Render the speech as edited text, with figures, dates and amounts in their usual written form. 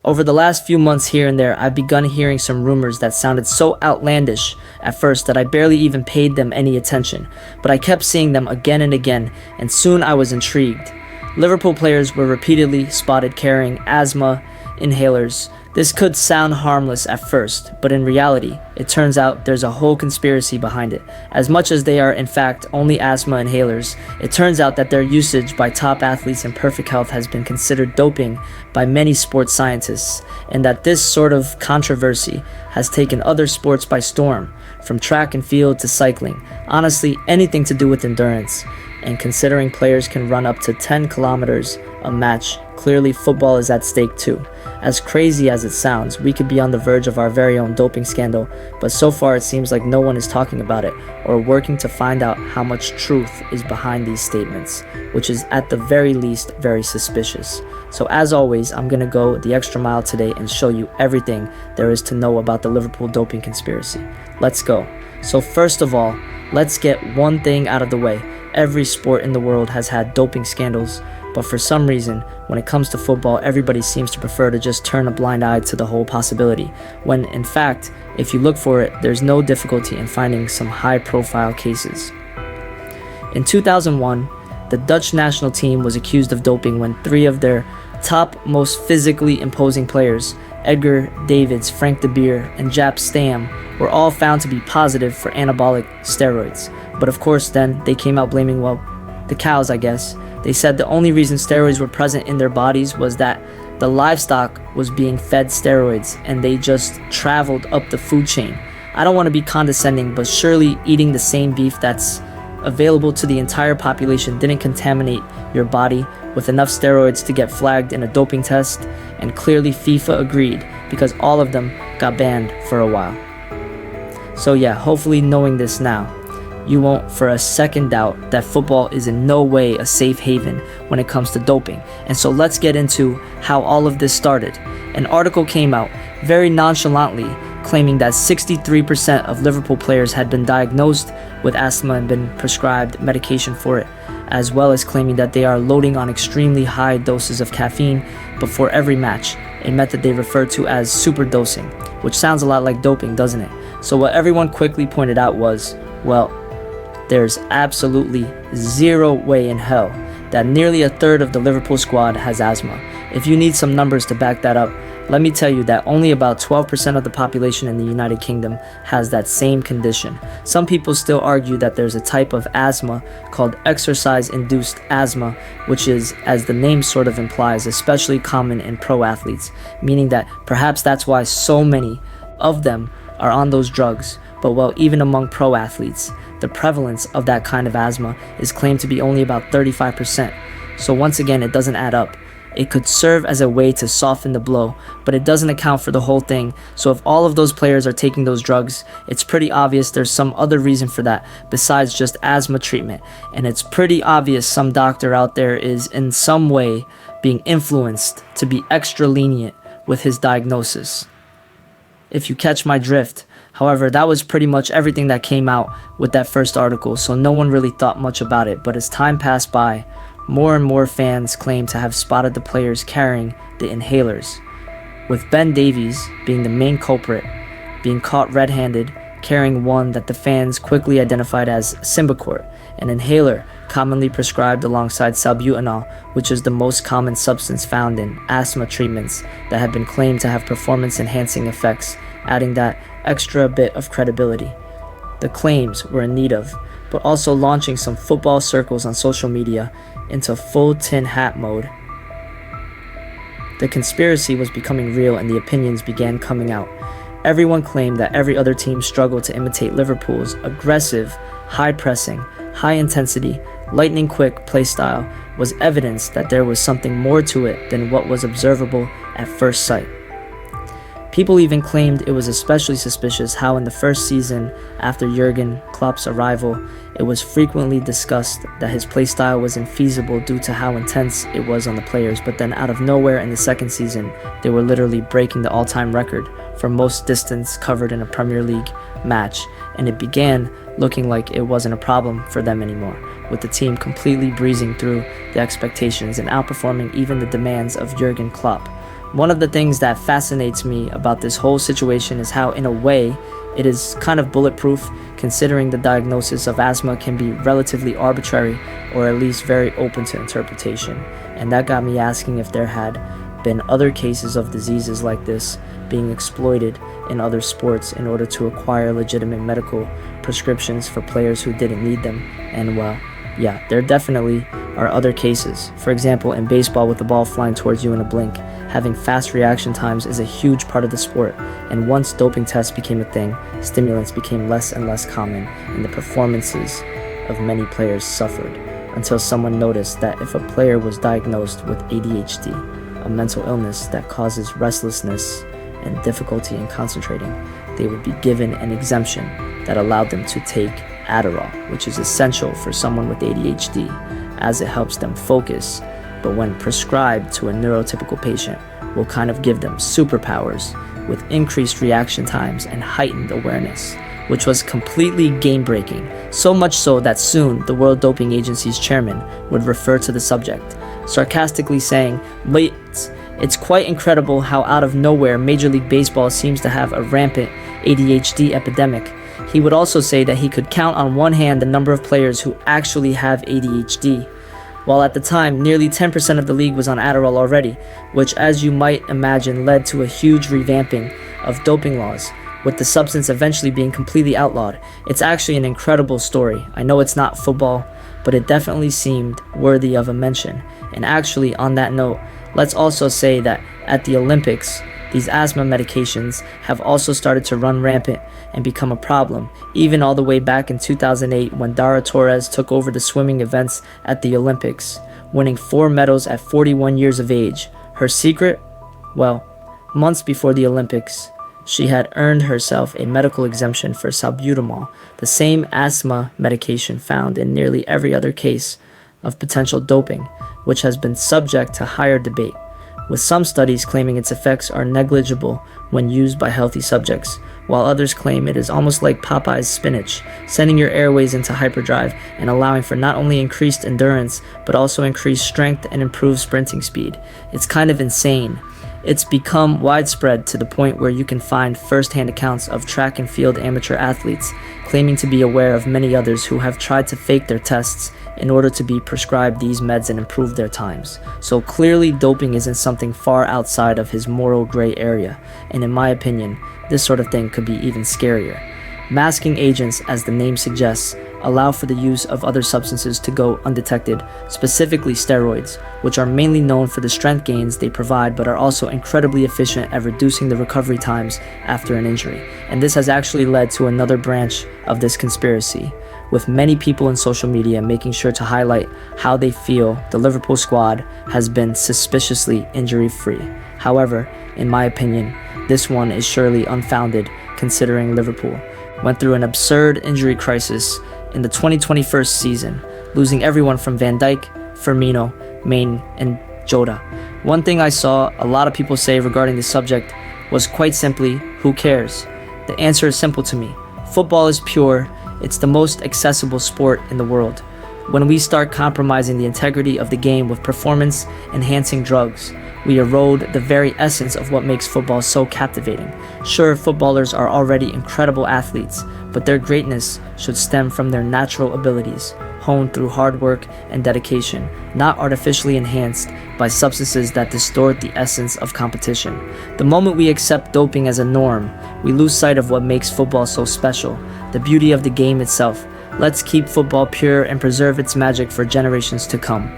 Over the last few months here and there, I've begun hearing some rumors that sounded so outlandish at first that I barely even paid them any attention, but I kept seeing them again and again, and soon I was intrigued. Liverpool players were repeatedly spotted carrying asthma inhalers. This could sound harmless at first, but in reality, it turns out there's a whole conspiracy behind it. As much as they are in fact only asthma inhalers, it turns out that their usage by top athletes in perfect health has been considered doping by many sports scientists, and that this sort of controversy has taken other sports by storm, from track and field to cycling, honestly anything to do with endurance. And considering players can run up to 10 kilometers a match, clearly football is at stake too. As crazy as it sounds, we could be on the verge of our very own doping scandal, but so far it seems like no one is talking about it or working to find out how much truth is behind these statements, which is at the very least very suspicious. So as always, I'm gonna go the extra mile today and show you everything there is to know about the Liverpool doping conspiracy. Let's go. So first of all, let's get one thing out of the way. Every sport in the world has had doping scandals, but for some reason, when it comes to football, everybody seems to prefer to just turn a blind eye to the whole possibility, when in fact, if you look for it, there's no difficulty in finding some high-profile cases. In 2001, the Dutch national team was accused of doping when three of their top, most physically imposing players, Edgar Davids, Frank de Beer, and Jaap Stam, were all found to be positive for anabolic steroids. But of course then, they came out blaming, well, the cows, I guess. They said the only reason steroids were present in their bodies was that the livestock was being fed steroids and they just traveled up the food chain. I don't want to be condescending, but surely eating the same beef that's available to the entire population didn't contaminate your body with enough steroids to get flagged in a doping test, and clearly FIFA agreed because all of them got banned for a while. So yeah, hopefully knowing this now, you won't for a second doubt that football is in no way a safe haven when it comes to doping. And so let's get into how all of this started. An article came out very nonchalantly claiming that 63% of Liverpool players had been diagnosed with asthma and been prescribed medication for it, as well as claiming that they are loading on extremely high doses of caffeine before every match, a method they refer to as superdosing, which sounds a lot like doping, doesn't it? So what everyone quickly pointed out was, well, there's absolutely zero way in hell that nearly a third of the Liverpool squad has asthma. If you need some numbers to back that up, let me tell you that only about 12% of the population in the United Kingdom has that same condition. Some people still argue that there's a type of asthma called exercise-induced asthma, which is, as the name sort of implies, especially common in pro athletes, meaning that perhaps that's why so many of them are on those drugs. But well, even among pro athletes, the prevalence of that kind of asthma is claimed to be only about 35%. So once again, it doesn't add up. It could serve as a way to soften the blow, but it doesn't account for the whole thing. So if all of those players are taking those drugs, it's pretty obvious there's some other reason for that besides just asthma treatment. And it's pretty obvious some doctor out there is in some way being influenced to be extra lenient with his diagnosis, if you catch my drift. However, that was pretty much everything that came out with that first article, so no one really thought much about it. But as time passed by, more and more fans claimed to have spotted the players carrying the inhalers, with Ben Davies being the main culprit, being caught red-handed carrying one that the fans quickly identified as Symbicort, an inhaler commonly prescribed alongside salbutamol, which is the most common substance found in asthma treatments that have been claimed to have performance-enhancing effects, adding that extra bit of credibility the claims were in need of, but also launching some football circles on social media into full tin hat mode. The conspiracy was becoming real and the opinions began coming out. Everyone claimed that every other team struggled to imitate Liverpool's aggressive, high-pressing, high-intensity, lightning-quick play style was evidence that there was something more to it than what was observable at first sight. People even claimed it was especially suspicious how in the first season after Jurgen Klopp's arrival, it was frequently discussed that his playstyle was infeasible due to how intense it was on the players, but then out of nowhere in the second season, they were literally breaking the all-time record for most distance covered in a Premier League match, and it began looking like it wasn't a problem for them anymore, with the team completely breezing through the expectations and outperforming even the demands of Jurgen Klopp. One of the things that fascinates me about this whole situation is how, in a way, it is kind of bulletproof, considering the diagnosis of asthma can be relatively arbitrary or at least very open to interpretation. And that got me asking if there had been other cases of diseases like this being exploited in other sports in order to acquire legitimate medical prescriptions for players who didn't need them. And well, yeah, there definitely are other cases. For example, in baseball, with the ball flying towards you in a blink, having fast reaction times is a huge part of the sport. And once doping tests became a thing, stimulants became less and less common, and the performances of many players suffered, until someone noticed that if a player was diagnosed with ADHD, a mental illness that causes restlessness and difficulty in concentrating, they would be given an exemption that allowed them to take Adderall, which is essential for someone with ADHD, as it helps them focus, but when prescribed to a neurotypical patient, will kind of give them superpowers with increased reaction times and heightened awareness, which was completely game-breaking, so much so that soon the World Doping Agency's chairman would refer to the subject, sarcastically saying, "Wait, it's quite incredible how out of nowhere Major League Baseball seems to have a rampant ADHD epidemic." He would also say that he could count on one hand the number of players who actually have ADHD, while at the time nearly 10% of the league was on Adderall already, which, as you might imagine, led to a huge revamping of doping laws, with the substance eventually being completely outlawed. It's actually an incredible story. I know it's not football, but it definitely seemed worthy of a mention. And actually, on that note, let's also say that at the Olympics, these asthma medications have also started to run rampant and become a problem, even all the way back in 2008 when Dara Torres took over the swimming events at the Olympics, winning 4 medals at 41 years of age. Her secret? Well, months before the Olympics, she had earned herself a medical exemption for salbutamol, the same asthma medication found in nearly every other case of potential doping, which has been subject to higher debate, with some studies claiming its effects are negligible when used by healthy subjects, while others claim it is almost like Popeye's spinach, sending your airways into hyperdrive and allowing for not only increased endurance, but also increased strength and improved sprinting speed. It's kind of insane. It's become widespread to the point where you can find first-hand accounts of track and field amateur athletes claiming to be aware of many others who have tried to fake their tests in order to be prescribed these meds and improve their times. So clearly doping isn't something far outside of his moral gray area, and in my opinion, this sort of thing could be even scarier. Masking agents, as the name suggests, allow for the use of other substances to go undetected, specifically steroids, which are mainly known for the strength gains they provide but are also incredibly efficient at reducing the recovery times after an injury. And this has actually led to another branch of this conspiracy, with many people in social media making sure to highlight how they feel the Liverpool squad has been suspiciously injury-free. However, in my opinion, this one is surely unfounded, considering Liverpool went through an absurd injury crisis in the 2021 season, losing everyone from Van Dijk, Firmino, Mane, and Jota. One thing I saw a lot of people say regarding this subject was quite simply, who cares? The answer is simple to me. Football is pure. It's the most accessible sport in the world. When we start compromising the integrity of the game with performance-enhancing drugs, we erode the very essence of what makes football so captivating. Sure, footballers are already incredible athletes, but their greatness should stem from their natural abilities, honed through hard work and dedication, not artificially enhanced by substances that distort the essence of competition. The moment we accept doping as a norm, we lose sight of what makes football so special, the beauty of the game itself. Let's keep football pure and preserve its magic for generations to come.